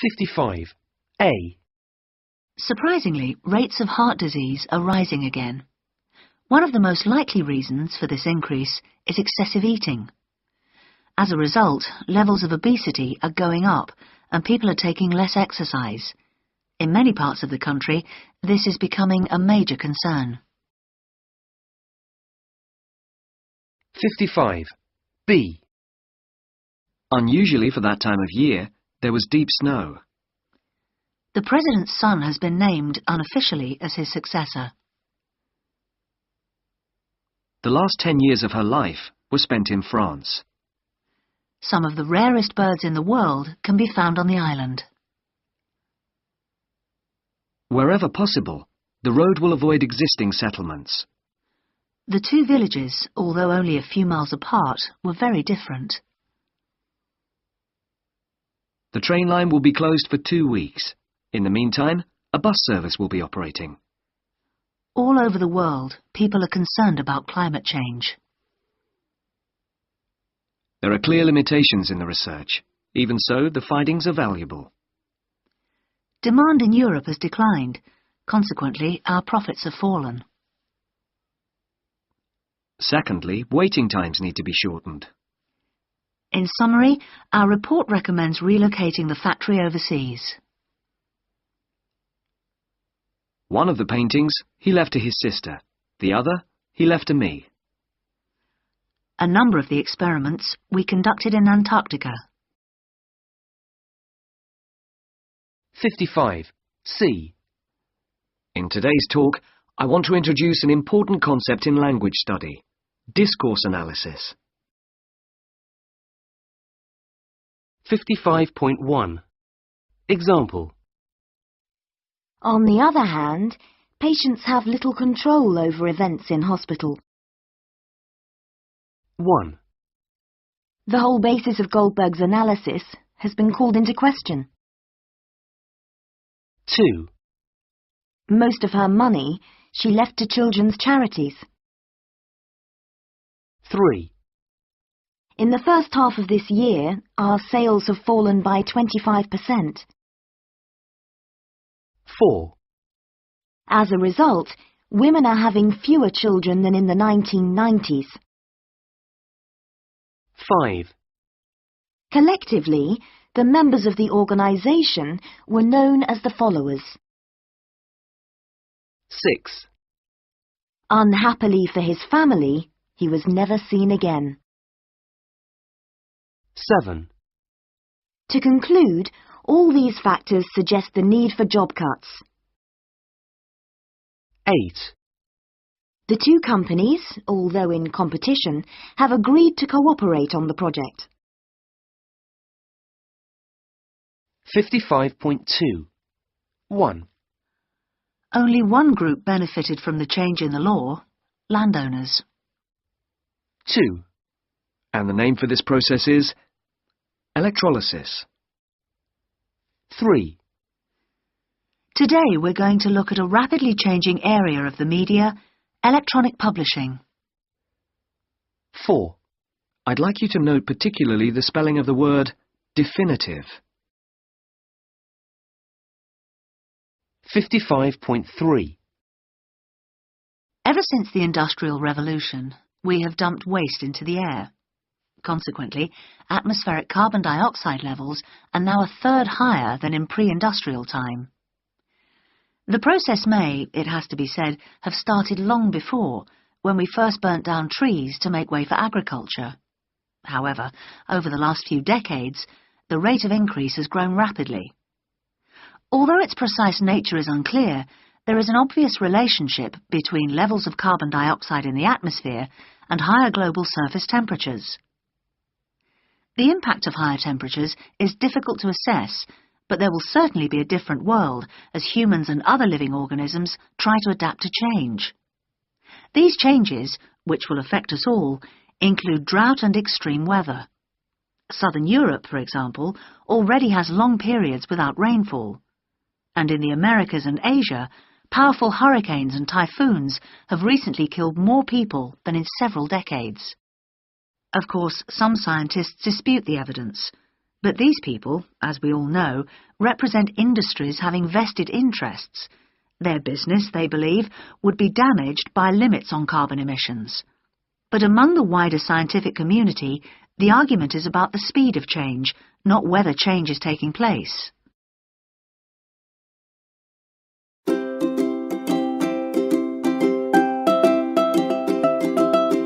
55. A. Surprisingly, rates of heart disease are rising again. One of the most likely reasons for this increase is excessive eating. As a result, levels of obesity are going up and people are taking less exercise. In many parts of the country, this is becoming a major concern. 55. B. Unusually for that time of year, there was deep snow. The President's son has been named unofficially as his successor. The last 10 years of her life were spent in France. Some of the rarest birds in the world can be found on the island. Wherever possible, the road will avoid existing settlements. The two villages, although only a few miles apart, were very different. The train line will be closed for 2 weeks. In the meantime, a bus service will be operating. All over the world, people are concerned about climate change. There are clear limitations in the research. Even so, the findings are valuable. Demand in Europe has declined. Consequently, our profits have fallen. Secondly, waiting times need to be shortened. In summary, our report recommends relocating the factory overseas. One of the paintings he left to his sister. The other he left to me. A number of the experiments we conducted in Antarctica. 55. C. In today's talk, I want to introduce an important concept in language study: discourse analysis. 55.1. Example. On the other hand, patients have little control over events in hospital. 1. The whole basis of Goldberg's analysis has been called into question. 2. Most of her money she left to children's charities. 3. In the first half of this year, our sales have fallen by 25%. 4. As a result, women are having fewer children than in the 1990s. 5. Collectively, the members of the organisation were known as the followers. 6. Unhappily for his family, he was never seen again. 7. To conclude, all these factors suggest the need for job cuts. 8. The two companies, although in competition, have agreed to cooperate on the project. 55.2. 1. Only one group benefited from the change in the law: landowners. 2. And the name for this process is electrolysis. 3. Today we're going to look at a rapidly changing area of the media: electronic publishing. 4. I'd like you to note particularly the spelling of the word definitive. 55.3. Ever since the Industrial Revolution, we have dumped waste into the air. Consequently, atmospheric carbon dioxide levels are now a third higher than in pre-industrial time. The process may, it has to be said, have started long before, when we first burnt down trees to make way for agriculture. However, over the last few decades, the rate of increase has grown rapidly. Although its precise nature is unclear, there is an obvious relationship between levels of carbon dioxide in the atmosphere and higher global surface temperatures. The impact of higher temperatures is difficult to assess, but there will certainly be a different world as humans and other living organisms try to adapt to change. These changes, which will affect us all, include drought and extreme weather. Southern Europe, for example, already has long periods without rainfall, and in the Americas and Asia, powerful hurricanes and typhoons have recently killed more people than in several decades. Of course, some scientists dispute the evidence. But these people, as we all know, represent industries having vested interests. Their business, they believe, would be damaged by limits on carbon emissions. But among the wider scientific community, the argument is about the speed of change, not whether change is taking place.